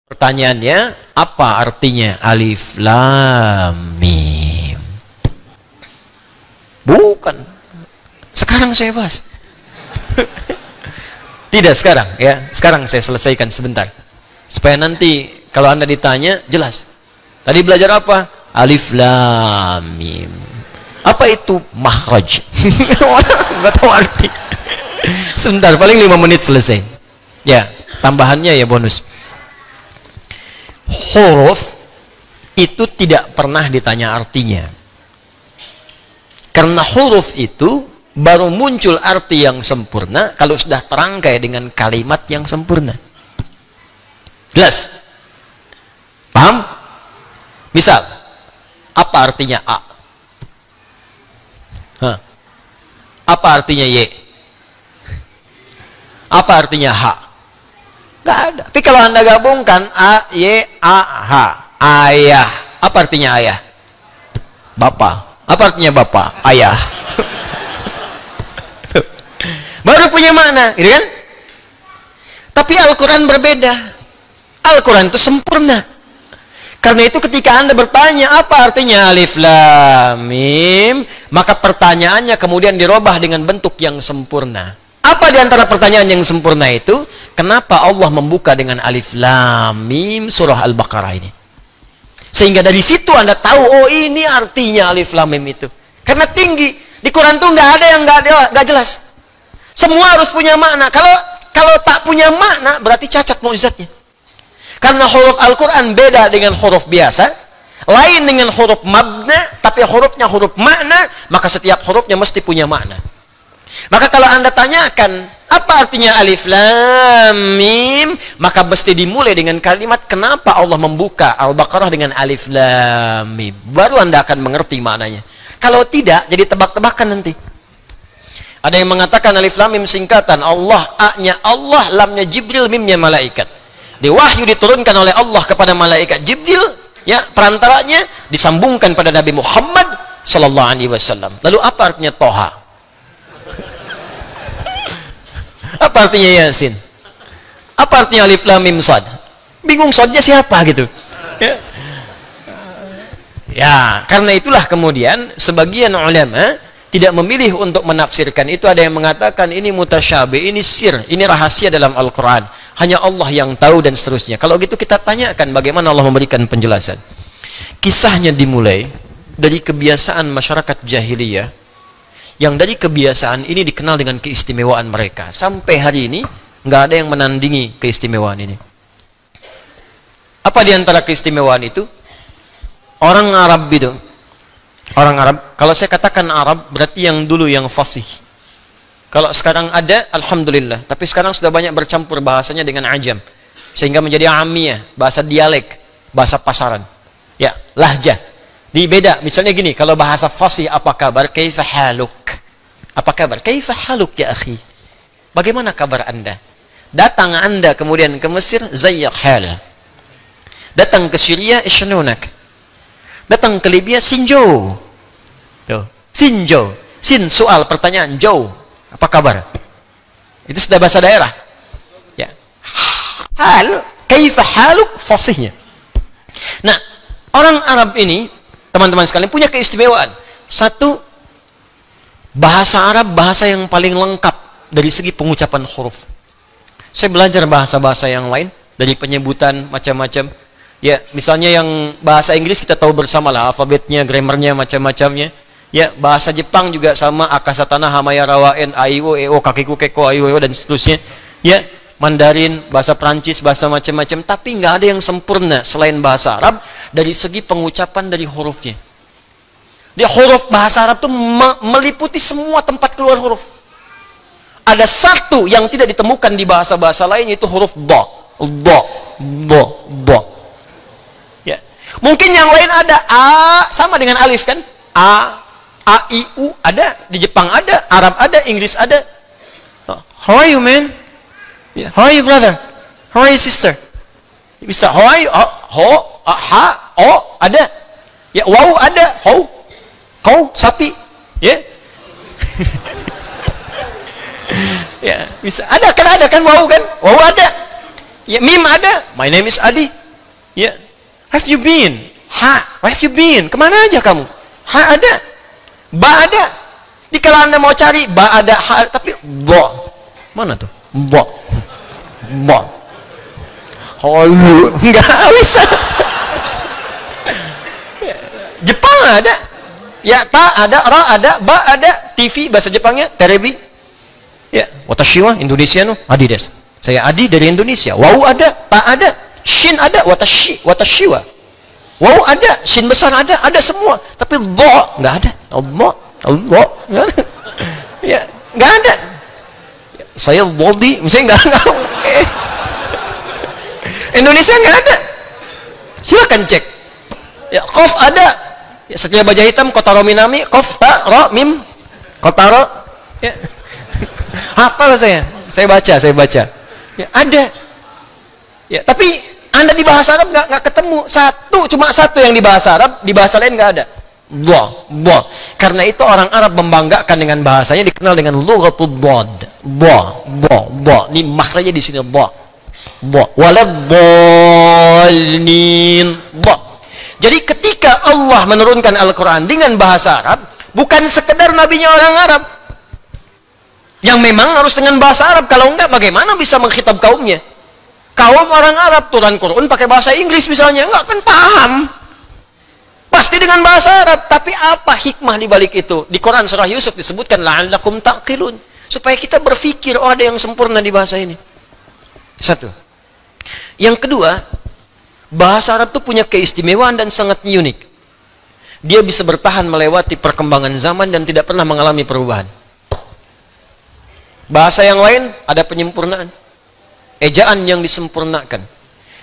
Pertanyaannya, apa artinya alif lam mim? Bukan. Sekarang saya bahas. Tidak sekarang ya. Sekarang saya selesaikan sebentar. Supaya nanti kalau Anda ditanya jelas. Tadi belajar apa? Alif lam mim. Apa itu makhraj? Enggak tahu arti. Sebentar, paling 5 menit selesai. Ya, tambahannya ya bonus. Huruf itu tidak pernah ditanya artinya. Karena huruf itu baru muncul arti yang sempurna kalau sudah terangkai dengan kalimat yang sempurna. Jelas? Paham? Misal, apa artinya A? Hah? Apa artinya Y? Apa artinya H? Gak ada. Tapi kalau Anda gabungkan A, Y, A, H, ayah. Apa artinya ayah? Bapak. Apa artinya bapak? Ayah. Baru punya makna, gitu kan? Tapi Al-Quran berbeda. Al-Quran itu sempurna. Karena itu ketika Anda bertanya apa artinya alif lam mim, maka pertanyaannya kemudian dirubah dengan bentuk yang sempurna. Apa di antara pertanyaan yang sempurna itu? Kenapa Allah membuka dengan alif lam mim surah Al-Baqarah ini? Sehingga dari situ Anda tahu, oh ini artinya alif lam mim itu. Karena tinggi. Di Quran tuh nggak ada yang nggak jelas. Semua harus punya makna. Kalau tak punya makna berarti cacat mukjizatnya. Karena huruf Al-Quran beda dengan huruf biasa, lain dengan huruf mabna, tapi hurufnya huruf makna, maka setiap hurufnya mesti punya makna. Maka kalau Anda tanyakan apa artinya alif lam mim, maka mesti dimulai dengan kalimat kenapa Allah membuka Al-Baqarah dengan alif lam mim. Baru Anda akan mengerti maknanya. Kalau tidak, jadi tebak-tebakan nanti. Ada yang mengatakan alif lam mim singkatan Allah, A-nya Allah, lamnya Jibril, mimnya malaikat. Di wahyu diturunkan oleh Allah kepada malaikat Jibril, ya, perantaranya disambungkan pada Nabi Muhammad sallallahu alaihi wasallam. Lalu apa artinya Toha? Apa artinya Yasin? Apa artinya alif lam mim sad? Bingung sadnya siapa gitu. Ya, karena itulah kemudian sebagian ulama tidak memilih untuk menafsirkan itu. Ada yang mengatakan ini mutasyabih, ini sir, ini rahasia dalam Al-Quran. Hanya Allah yang tahu dan seterusnya. Kalau gitu kita tanyakan bagaimana Allah memberikan penjelasan. Kisahnya dimulai dari kebiasaan masyarakat jahiliyah, yang dari kebiasaan ini dikenal dengan keistimewaan mereka. Sampai hari ini nggak ada yang menandingi keistimewaan ini. Apa di antara keistimewaan itu? Orang Arab itu, orang Arab, kalau saya katakan Arab berarti yang dulu yang fasih. Kalau sekarang ada, alhamdulillah. Tapi sekarang sudah banyak bercampur bahasanya dengan ajam, sehingga menjadi amiyah, bahasa dialek, bahasa pasaran. Ya, lahjah. Ini beda. Misalnya gini, kalau bahasa fasih, apa kabar? Kaifa haluk? Apa kabar? Kaifa haluk ya akhi? Bagaimana kabar Anda? Datang Anda kemudian ke Mesir, zayyak hal. Datang ke Syria, ishnunak. Datang ke Libya, sinjo. Tuh, sinjo. Sin soal pertanyaan, jo. Apa kabar? Itu sudah bahasa daerah. Ya. Hal, kaifa haluk, fasihnya. Nah, orang Arab ini, teman-teman sekalian, punya keistimewaan. Satu, bahasa Arab bahasa yang paling lengkap dari segi pengucapan huruf. Saya belajar bahasa-bahasa yang lain, dari penyebutan macam-macam. Ya, misalnya yang bahasa Inggris kita tahu bersama lah, alfabetnya, grammarnya, macam-macamnya. Ya, bahasa Jepang juga sama, akasatana, hamaya, rawaen, aiwo, eo, kakiku, keko, aiwo, dan seterusnya. Ya, Mandarin, bahasa Prancis, bahasa macam-macam. Tapi nggak ada yang sempurna selain bahasa Arab dari segi pengucapan dari hurufnya. Dia huruf bahasa Arab itu meliputi semua tempat keluar huruf. Ada satu yang tidak ditemukan di bahasa-bahasa lain, yaitu huruf do. Ya. Mungkin yang lain ada a sama dengan alif kan? A, I, U ada, di Jepang ada, Arab ada, Inggris ada. How are you, man? Yeah. How are you, brother? How are you, sister? Bisa, how are you? Ada. Ya, wow ada, how? Kau, sapi. Ya. Yeah. Ya, bisa. Ada kan wow kan? Wow ada. Ya, mim ada. My name is Adi. Ya. Have you been? Ha. Where have you been? Kemana aja kamu? Ha ada. Ba ada. Di kalau Anda mau cari ba ada, ha, tapi bo. Mana tuh? Bo. Bo. Halo, enggak bisa. Jepang ada. Ya, ta ada, ra ada, ba ada, TV bahasa Jepangnya terebi. Ya, watashi wa Indonesia no Adi des. Saya Adi dari Indonesia. Wau ada, ta ada, shin ada, watashi wa. Wau ada, shin besar ada semua. Tapi dha enggak ada. Allah. Ya, enggak ada. Saya body, misalnya enggak. Indonesia enggak ada. Silakan cek. Ya, qaf ada. Ya, setiap baja hitam kotaro minami, qaf ta ra mim kotaro. Ya. Hafal saya baca. Ya, ada. Ya, tapi Anda di bahasa Arab nggak ketemu cuma satu yang di bahasa Arab, di bahasa lain nggak ada. Dha. Karena itu orang Arab membanggakan dengan bahasanya, dikenal dengan lughatud dhad. Dha. Ini makhrajnya di sini dha. Waladdallin. Dha. Jadi ketika Allah menurunkan Al-Qur'an dengan bahasa Arab, bukan sekedar nabinya orang Arab. Yang memang harus dengan bahasa Arab, kalau enggak bagaimana bisa mengkhitab kaumnya? Kaum orang Arab turun Quran pakai bahasa Inggris misalnya, enggak kan paham. Pasti dengan bahasa Arab, tapi apa hikmah di balik itu? Di Quran surah Yusuf disebutkan la'allakum taqilun, supaya kita berpikir, oh ada yang sempurna di bahasa ini. Satu. Yang kedua, bahasa Arab itu punya keistimewaan dan sangat unik. Dia bisa bertahan melewati perkembangan zaman dan tidak pernah mengalami perubahan. Bahasa yang lain ada penyempurnaan, ejaan yang disempurnakan.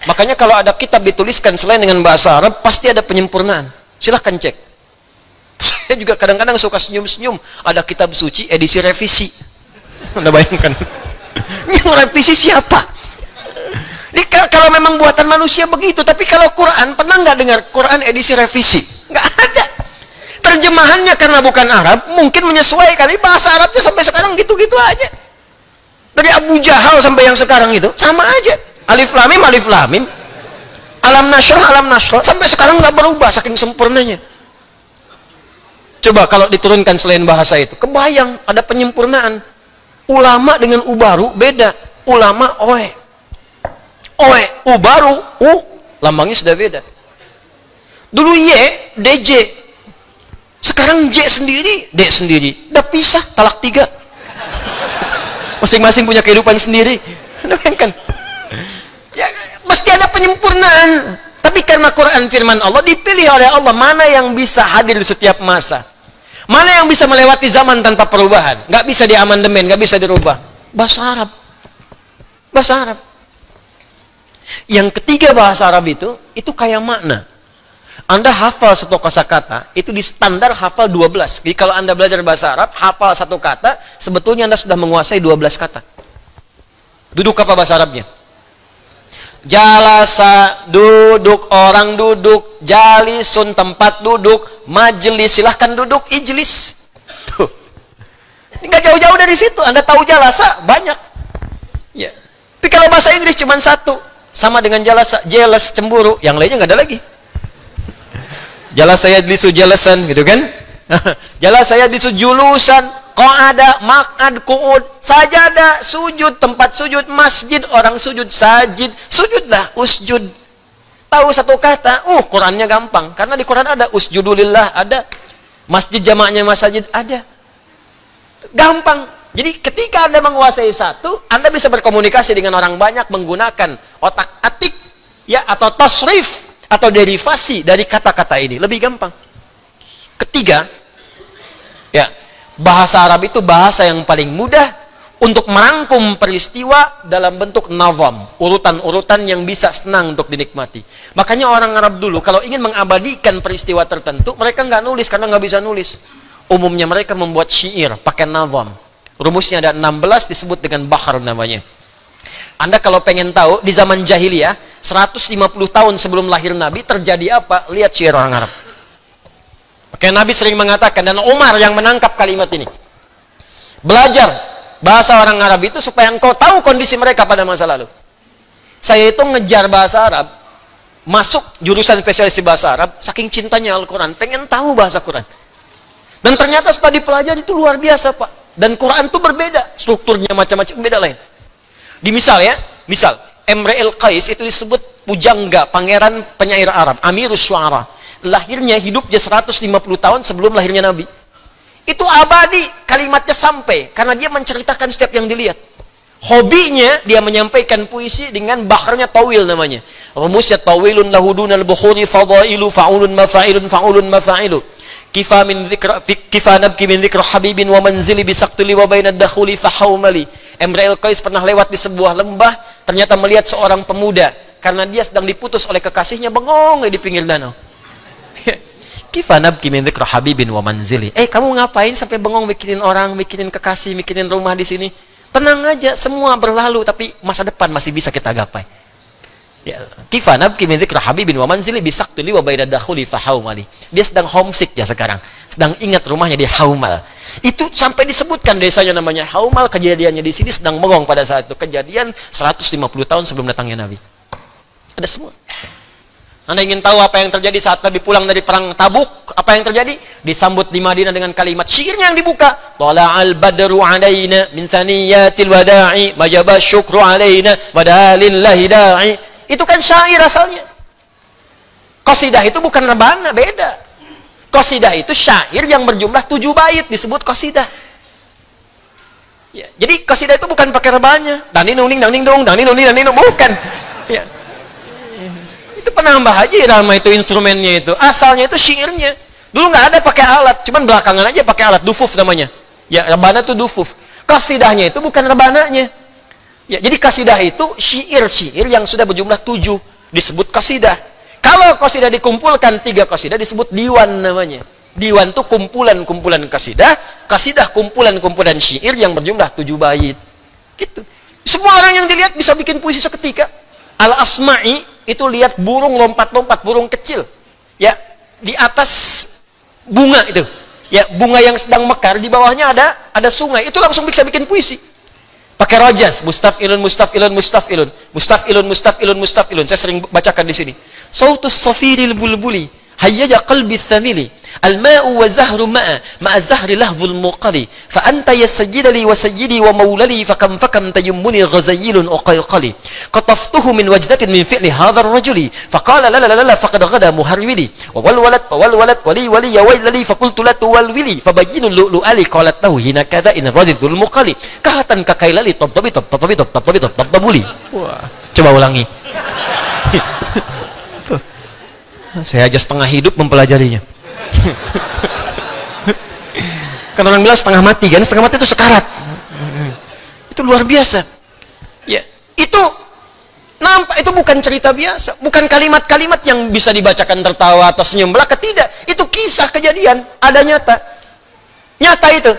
Makanya kalau ada kitab dituliskan selain dengan bahasa Arab, pasti ada penyempurnaan. Silahkan cek. Saya juga kadang-kadang suka senyum-senyum. Ada kitab suci edisi revisi. Anda bayangkan? Yang revisi siapa? Ini kalau memang buatan manusia begitu. Tapi kalau Quran, pernah nggak dengar Quran edisi revisi? Nggak ada. Terjemahannya karena bukan Arab, mungkin menyesuaikan. Ini bahasa Arabnya sampai sekarang gitu-gitu aja. Dari Abu Jahal sampai yang sekarang itu, sama aja. Alif lam mim. Alam nashrah. Sampai sekarang nggak berubah, saking sempurnanya. Coba kalau diturunkan selain bahasa itu, kebayang ada penyempurnaan. Ulama dengan ubaru beda. Ulama oe, ubaru, lambangnya sudah beda. Dulu Y, DJ. Sekarang J sendiri, D sendiri. Udah pisah, talak 3. Masing-masing punya kehidupan sendiri. Bayangkan. Ya, mesti ada penyempurnaan. Tapi karena Quran firman Allah, dipilih oleh Allah mana yang bisa hadir di setiap masa. Mana yang bisa melewati zaman tanpa perubahan. Nggak bisa diamandemen, nggak bisa dirubah. Bahasa Arab. Bahasa Arab. Yang ketiga bahasa Arab itu kayak makna. Anda hafal satu kosakata, itu di standar hafal 12. Jadi kalau Anda belajar bahasa Arab, hafal satu kata, sebetulnya Anda sudah menguasai 12 kata. Duduk apa bahasa Arabnya? Jalasa, duduk, orang duduk. Jalisun, tempat duduk. Majelis, silahkan duduk. Ijlis. Tuh. Ini nggak jauh-jauh dari situ. Anda tahu jalasa, banyak. Ya. Tapi kalau bahasa Inggris cuma satu. Sama dengan jalasa, jealous, cemburu. Yang lainnya nggak ada lagi. Jelas saya disu jelasan gitu kan? Jelas saya disu julusan, qa'ada, maq'ad, qu'ud, sajadah, sujud, tempat sujud, masjid, orang sujud, sajid, sujudlah, usjud. Tahu satu kata, Qurannya gampang. Karena di Quran ada usjudulillah, ada masjid jamaknya masjid, ada. Gampang. Jadi ketika Anda menguasai satu, Anda bisa berkomunikasi dengan orang banyak menggunakan otak atik ya atau tasrif atau derivasi dari kata-kata ini, lebih gampang. Ketiga, ya, bahasa Arab itu bahasa yang paling mudah untuk merangkum peristiwa dalam bentuk nazam, urutan-urutan yang bisa senang untuk dinikmati. Makanya orang Arab dulu kalau ingin mengabadikan peristiwa tertentu, mereka nggak nulis karena nggak bisa nulis. Umumnya mereka membuat syair pakai nazam. Rumusnya ada 16, disebut dengan bahar namanya. Anda kalau pengen tahu di zaman jahiliyah 150 tahun sebelum lahir Nabi terjadi apa, lihat syair orang Arab. Makanya Nabi sering mengatakan, dan Umar yang menangkap kalimat ini, belajar bahasa orang Arab itu supaya engkau tahu kondisi mereka pada masa lalu. Saya itu ngejar bahasa Arab, masuk jurusan spesialis bahasa Arab, saking cintanya Al-Quran, pengen tahu bahasa Quran. Dan ternyata setelah dipelajari itu luar biasa, Pak. Dan Quran itu berbeda, strukturnya macam-macam, beda lain. Di misal ya, misal, Imrul Qais itu disebut pujangga, pangeran penyair Arab, Amirus Syu'ara. Lahirnya, hidupnya 150 tahun sebelum lahirnya Nabi. Itu abadi, kalimatnya sampai, karena dia menceritakan setiap yang dilihat. Hobinya, dia menyampaikan puisi dengan baharnya tawil namanya. Rumusnya tawilun lahudunal bukhuri fadailu fa'ulun mafa'ilun fa'ulun mafa'ilu. Kifa nabki min dhikra habibin wa manzili bisaktuli wa bainad dakhuli fahawmali. Imrul Qais pernah lewat di sebuah lembah, ternyata melihat seorang pemuda. Karena dia sedang diputus oleh kekasihnya, bengong di pinggir danau. Kifa nabki min dhikra habibin wa manzili. Kamu ngapain sampai bengong mikirin orang, mikirin kekasih, mikirin rumah di sini? Tenang aja, semua berlalu, tapi masa depan masih bisa kita gapai. Ya, kifa nabki min dzikri habibin wa manzili bisaktuli wa baina dakhuli fahawmali. Dia sedang homesick ya sekarang. Sedang ingat rumahnya di Haumal. Itu sampai disebutkan desanya namanya Haumal, kejadiannya di sini sedang bengong pada saat itu. Kejadian 150 tahun sebelum datangnya Nabi. Ada semua. Anda ingin tahu apa yang terjadi saat Nabi pulang dari perang Tabuk? Apa yang terjadi? Disambut di Madinah dengan kalimat syairnya yang dibuka. Tala'al badru alaina min thaniyatil wada'i majaba syukru alaina wadalillahi da'i. Itu kan syair asalnya. Qasidah itu bukan rebana, beda. Qasidah itu syair yang berjumlah 7 bait disebut qasidah. Ya, jadi qasidah itu bukan pakai rebanya. Dani nungning dangning dong, dani nungning dangning dong, bukan. Ya. Itu penambah aja irama itu instrumennya itu. Asalnya itu syairnya. Dulu nggak ada pakai alat, cuman belakangan aja pakai alat, dufuf namanya. Ya, rebana itu dufuf. Qasidahnya itu bukan rebananya. Ya, jadi qasidah itu syair-syair yang sudah berjumlah 7 disebut qasidah. Kalau qasidah dikumpulkan 3 qasidah disebut diwan namanya. Diwan itu kumpulan-kumpulan qasidah, qasidah kumpulan-kumpulan syair yang berjumlah 7 bait. Gitu. Semua orang yang dilihat bisa bikin puisi seketika. Al-Asma'i itu lihat burung lompat-lompat, burung kecil. Ya, di atas bunga itu. Ya, bunga yang sedang mekar, di bawahnya ada sungai. Itu langsung bisa bikin puisi. Pakai rojas, mustafilun, mustafilun, mustafilun, mustafilun, mustafilun, mustafilun. Saya sering bacakan di sini. Sautus safiril bulbuli, hayyaja qalbi thamili, al-ma'u wa zahru ma'a zahri lahzul muqali, fa anta yasajjida li wa sayyidi wa maulali, fa kam tayammuni ghazayilun uqayqali, qataftuhu min wajdatin min fi'li hadha ar-rajuli, fa qala la la la faqad ghada muharwili, wa walwalat wali wali ya waylali, fa qultu la tuwalwili, fa bayyinu lu'lu'ali qalat lahu hina kadha in radidul muqali, kahatan kakailali tabtabuli. Wah, coba ulangi. Saya aja setengah hidup mempelajarinya. Kan orang bilang setengah mati kan, setengah mati itu sekarat. Itu luar biasa. Ya, itu nampak itu bukan cerita biasa, bukan kalimat-kalimat yang bisa dibacakan tertawa atau senyum belaka, tidak. Itu kisah kejadian, ada nyata. Nyata itu.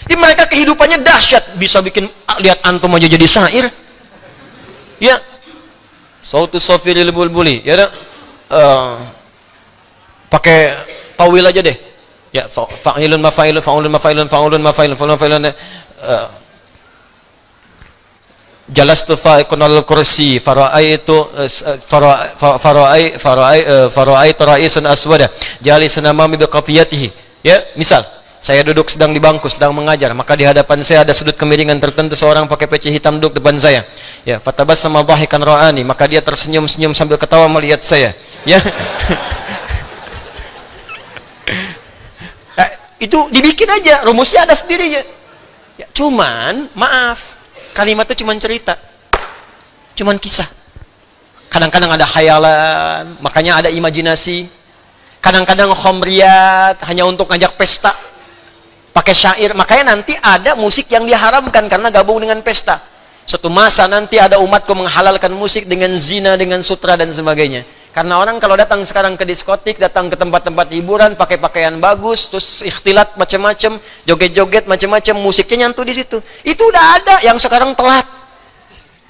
Di mereka kehidupannya dahsyat, bisa bikin lihat antum aja jadi syair. Ya. Sautus safiril bulbuli, ya dah. Pakai tawil aja deh. Ya, fa'ilun mafa'ilun fa'ulun mafa'ilun fa'ulun mafa'ilun fa'ulun mafa'ilun. Jalastu fa'ikun kursi fara'aitu fara'aitu ra'isun aswada jalisun amami biqafiyatihi. Ya, misal saya duduk sedang di bangku sedang mengajar, maka di hadapan saya ada sudut kemiringan tertentu, seorang pakai peci hitam duduk depan saya. Ya, fatabassama dhahikan ra'ani, maka dia tersenyum-senyum sambil ketawa melihat saya. Ya. Itu dibikin aja, rumusnya ada sendirinya. Ya, cuman maaf, kalimat itu cuman cerita, cuman kisah. Kadang-kadang ada khayalan, makanya ada imajinasi. Kadang-kadang khamriyat, hanya untuk ngajak pesta, pakai syair. Makanya nanti ada musik yang diharamkan karena gabung dengan pesta. Suatu masa nanti ada umatku menghalalkan musik dengan zina, dengan sutra dan sebagainya. Karena orang kalau datang sekarang ke diskotik, datang ke tempat-tempat hiburan, pakai pakaian bagus, terus ikhtilat macam-macam, joget-joget macam-macam, musiknya nyantu di situ. Itu udah ada, yang sekarang telat.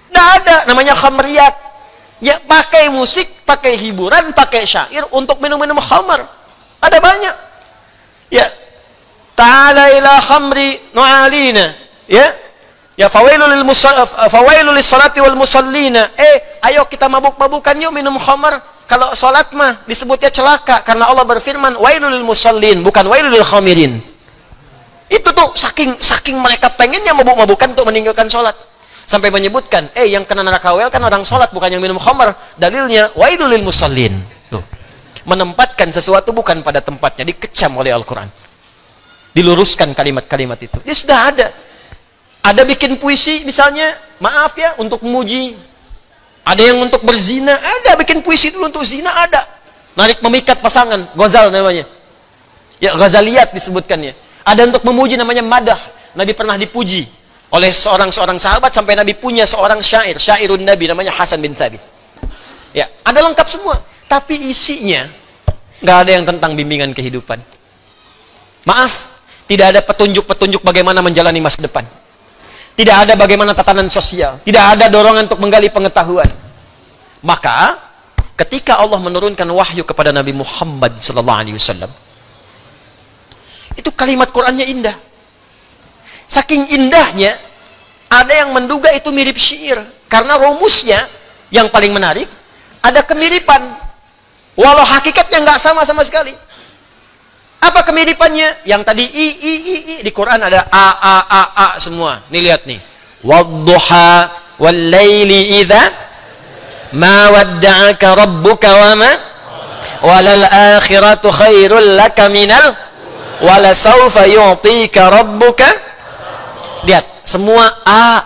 Udah ada, namanya khamriyat. Ya, pakai musik, pakai hiburan, pakai syair untuk minum-minum khamar. Ada banyak. Ya. Ta'ala ila khamri nu'alina. Ya. Ya fawailul lis-salati wal musallina. Ayo kita mabuk-mabukan yuk minum khamar. Kalau salat mah disebutnya celaka karena Allah berfirman wailul lil musallin, bukan wailul lil khamirin. Itu tuh saking mereka pengennya mabuk-mabukan untuk meninggalkan salat. Sampai menyebutkan, yang kena neraka wel kan orang salat bukan yang minum khamar. Dalilnya wailul lil musallin. Tuh. Menempatkan sesuatu bukan pada tempatnya, dikecam oleh Al-Qur'an. Diluruskan kalimat-kalimat itu. Dia sudah ada. Ada bikin puisi misalnya, maaf ya, untuk memuji. Ada yang untuk berzina, ada bikin puisi dulu untuk zina, ada. Narik memikat pasangan, ghazal namanya. Ya, ghazaliyat disebutkannya. Ada untuk memuji namanya madah. Nabi pernah dipuji oleh seorang sahabat sampai Nabi punya seorang syairun Nabi namanya Hasan bin Thabit. Ya, ada lengkap semua. Tapi isinya nggak ada yang tentang bimbingan kehidupan. Maaf, tidak ada petunjuk-petunjuk bagaimana menjalani masa depan. Tidak ada bagaimana tatanan sosial. Tidak ada dorongan untuk menggali pengetahuan. Maka, ketika Allah menurunkan wahyu kepada Nabi Muhammad SAW, itu kalimat Qur'annya indah. Saking indahnya, ada yang menduga itu mirip syair. Karena rumusnya, yang paling menarik, ada kemiripan. Walau hakikatnya nggak sama sekali. Apa kemiripannya? Yang tadi i di Quran ada a semua. Nih lihat nih. Wadduha wal laili idza ma wadda'aka rabbuka wa ma walal akhiratu khairul laka minal wala sawfa yu'tika rabbuka. Lihat, semua a.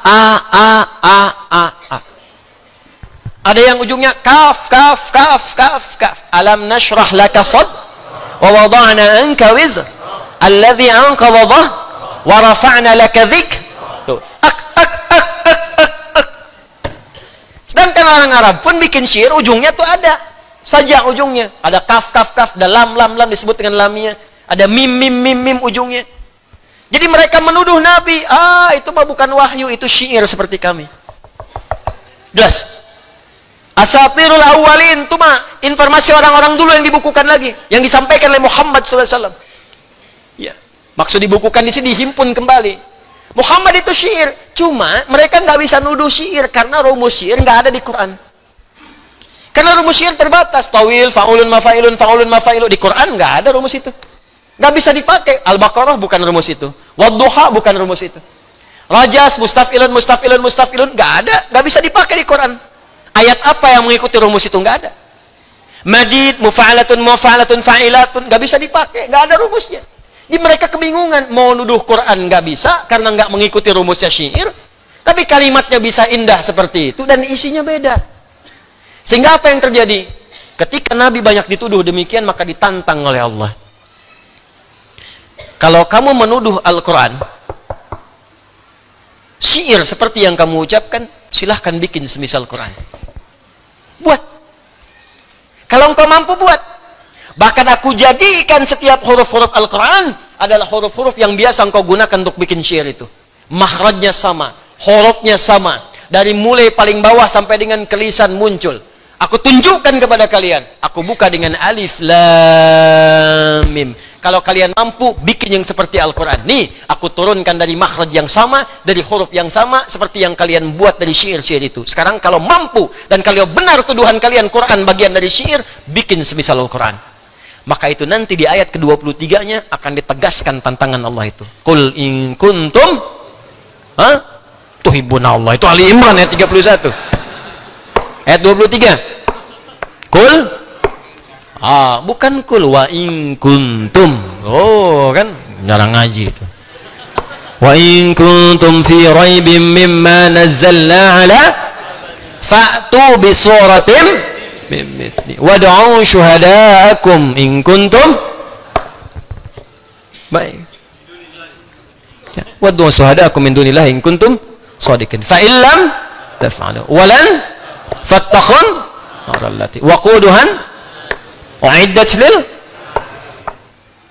Ada yang ujungnya kaf. Alam nashrah laka sad wa wada'na anka wizr alladhi anqadha dhah wa rafa'na laka dhikr. Tuh. Sedangkan orang Arab pun bikin syair ujungnya tuh ada saja ujungnya. Ada kaf, ada lam disebut dengan lamnya. Ada mim ujungnya. Jadi mereka menuduh Nabi, itu mah bukan wahyu, itu syair seperti kami. Jelas. Asatirul awwalin itu mah informasi orang-orang dulu yang dibukukan lagi, yang disampaikan oleh Muhammad SAW. Ya, maksud dibukukan di sini dihimpun kembali. Muhammad itu syair, cuma mereka nggak bisa nuduh syair karena rumus syair nggak ada di Quran. Karena rumus syair terbatas, tawil, faulun mafailu di Quran nggak ada rumus itu, nggak bisa dipakai. Al-Baqarah bukan rumus itu, Wadduha bukan rumus itu, Rajas, mustafilun nggak bisa dipakai di Quran. Ayat apa yang mengikuti rumus itu? Nggak ada. Madid, mufa'alatun, fa'ilatun, nggak bisa dipakai, nggak ada rumusnya. Jadi mereka kebingungan, mau nuduh Quran nggak bisa karena nggak mengikuti rumusnya syair, tapi kalimatnya bisa indah seperti itu dan isinya beda. Sehingga apa yang terjadi? Ketika Nabi banyak dituduh demikian, maka ditantang oleh Allah. Kalau kamu menuduh Al-Quran syair seperti yang kamu ucapkan, silahkan bikin semisal Quran. Buat. Kalau engkau mampu buat. Bahkan aku jadikan setiap huruf-huruf Al-Quran adalah huruf-huruf yang biasa engkau gunakan untuk bikin syair itu. Makhrajnya sama, hurufnya sama. Dari mulai paling bawah sampai dengan kelisan muncul. Aku tunjukkan kepada kalian. Aku buka dengan alif, lam, mim. Kalau kalian mampu, bikin yang seperti Al-Quran. Nih, aku turunkan dari makhraj yang sama, dari huruf yang sama, seperti yang kalian buat dari syair-syair itu. Sekarang kalau mampu, dan kalau benar tuduhan kalian Quran bagian dari syair, bikin semisal Al-Quran. Maka itu nanti di ayat ke-23-nya akan ditegaskan tantangan Allah itu. Qul in kuntum tuhibbuna Allah. Itu Ali Imran ayat 31. Ayat 23. Qul bukan kul wa in kuntum. Oh, kan jarang ngaji itu. Wa in kuntum fi raibim mimma nazzalna ala fa'tu bi suratin min mithli wad'u syuhadaakum in kuntum baik. Wad'u syuhadaakum min dunillahi in kuntum shadiqin. Fa illam taf'alu walan fattakhun narallati waquduhan wa'iddat lil,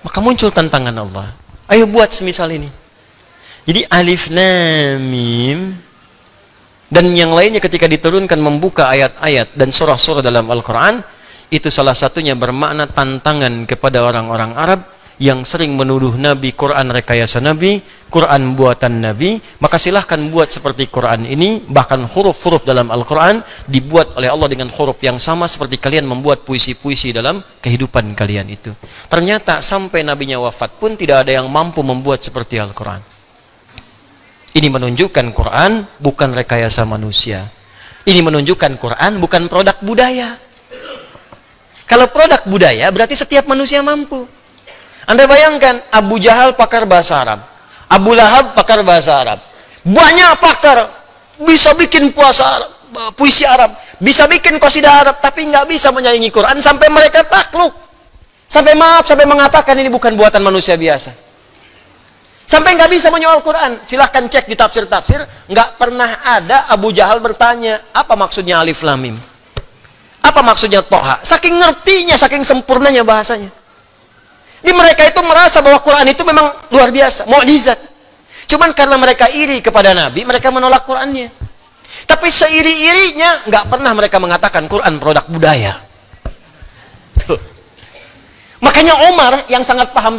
maka muncul tantangan Allah. Ayo buat semisal ini. Jadi alif lam mim dan yang lainnya ketika diturunkan membuka ayat-ayat dan surah-surah dalam Al-Quran, itu salah satunya bermakna tantangan kepada orang-orang Arab yang sering menuduh Nabi Quran rekayasa Nabi, Quran buatan Nabi, maka silahkan buat seperti Quran ini. Bahkan huruf-huruf dalam Al-Quran dibuat oleh Allah dengan huruf yang sama seperti kalian membuat puisi-puisi dalam kehidupan kalian itu. Ternyata sampai Nabinya wafat pun tidak ada yang mampu membuat seperti Al-Quran. Ini menunjukkan Quran bukan rekayasa manusia. Ini menunjukkan Quran bukan produk budaya. Kalau produk budaya berarti setiap manusia mampu. Anda bayangkan, Abu Jahal pakar bahasa Arab, Abu Lahab pakar bahasa Arab, banyak pakar, bisa bikin puisi Arab, bisa bikin qasidah Arab, tapi nggak bisa menyaingi Quran sampai mereka takluk. Sampai mengatakan ini bukan buatan manusia biasa. Sampai nggak bisa menyoal Quran. Silahkan cek di tafsir-tafsir, nggak pernah ada Abu Jahal bertanya, apa maksudnya alif lam mim? Apa maksudnya Toha? Saking ngertinya, saking sempurnanya bahasanya. Di mereka itu merasa bahwa Quran itu memang luar biasa, mukjizat. Cuman karena mereka iri kepada Nabi, mereka menolak Qurannya. Tapi seiri-irinya nggak pernah mereka mengatakan Quran produk budaya. Tuh. Makanya Omar yang sangat paham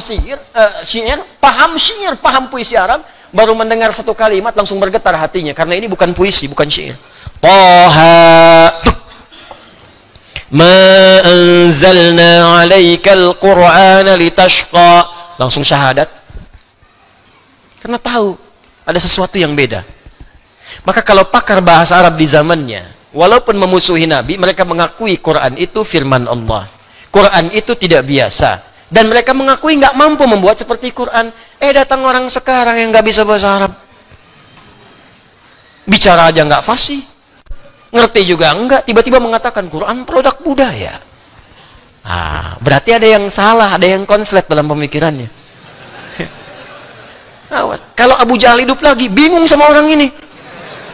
paham puisi Arab, baru mendengar satu kalimat langsung bergetar hatinya karena ini bukan puisi, bukan syair. Toha. Ma anzalna 'alaikal Qur'ana litashqa. Langsung syahadat. Karena tahu ada sesuatu yang beda. Maka kalau pakar bahasa Arab di zamannya, walaupun memusuhi Nabi, mereka mengakui Quran itu firman Allah. Quran itu tidak biasa. Dan mereka mengakui nggak mampu membuat seperti Quran. Datang orang sekarang yang nggak bisa bahasa Arab. Bicara aja nggak fasih. Ngerti juga enggak, tiba-tiba mengatakan Quran produk budaya. Berarti ada yang salah, ada yang konslet dalam pemikirannya. Awas, kalau Abu Jahal hidup lagi, bingung sama orang ini.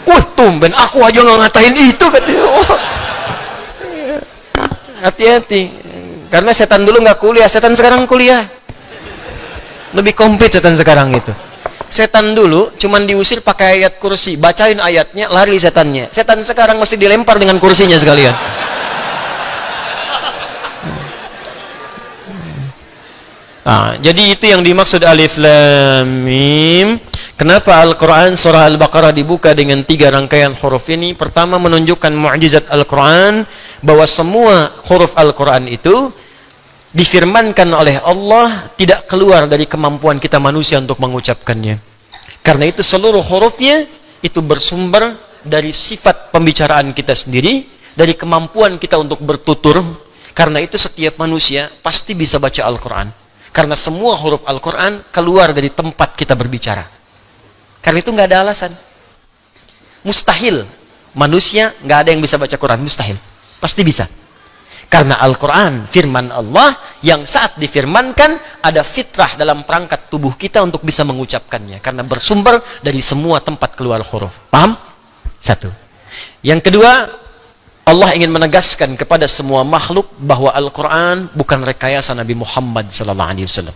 Wah, tumben aku aja nggak ngatain itu, katanya. Hati-hati, karena setan dulu nggak kuliah, setan sekarang kuliah. Lebih komplit setan sekarang itu. Setan dulu cuman diusir pakai ayat kursi, bacain ayatnya, lari setannya. Setan sekarang mesti dilempar dengan kursinya sekalian. Jadi itu yang dimaksud alif lam mim. Kenapa Al-Quran surah Al-Baqarah dibuka dengan 3 rangkaian huruf ini? Pertama, menunjukkan mukjizat Al-Quran, bahwa semua huruf Al-Quran itu difirmankan oleh Allah, tidak keluar dari kemampuan kita manusia untuk mengucapkannya. Karena itu seluruh hurufnya itu bersumber dari sifat pembicaraan kita sendiri, dari kemampuan kita untuk bertutur. Karena itu setiap manusia pasti bisa baca Al-Quran. Karena semua huruf Al-Quran keluar dari tempat kita berbicara. Karena itu nggak ada alasan. Mustahil manusia nggak ada yang bisa baca Quran, mustahil. Pasti bisa. Karena Al-Quran firman Allah yang saat difirmankan ada fitrah dalam perangkat tubuh kita untuk bisa mengucapkannya. Karena bersumber dari semua tempat keluar huruf. Paham? Satu. Yang kedua, Allah ingin menegaskan kepada semua makhluk bahwa Al-Quran bukan rekayasa Nabi Muhammad SAW.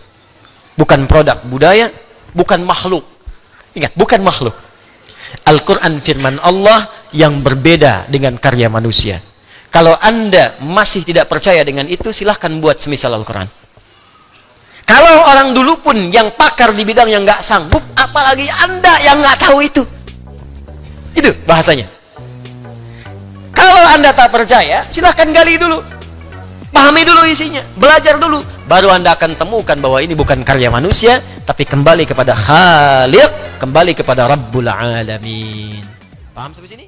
Bukan produk budaya, bukan makhluk. Ingat, bukan makhluk. Al-Quran firman Allah yang berbeda dengan karya manusia. Kalau Anda masih tidak percaya dengan itu, silahkan buat semisal Al-Quran. Kalau orang dulu pun yang pakar di bidang yang nggak sanggup, apalagi Anda yang nggak tahu itu. Itu bahasanya. Kalau Anda tak percaya, silahkan gali dulu. Pahami dulu isinya, belajar dulu. Baru Anda akan temukan bahwa ini bukan karya manusia, tapi kembali kepada Khaliq, kembali kepada Rabbul Alamin. Paham sampai sini?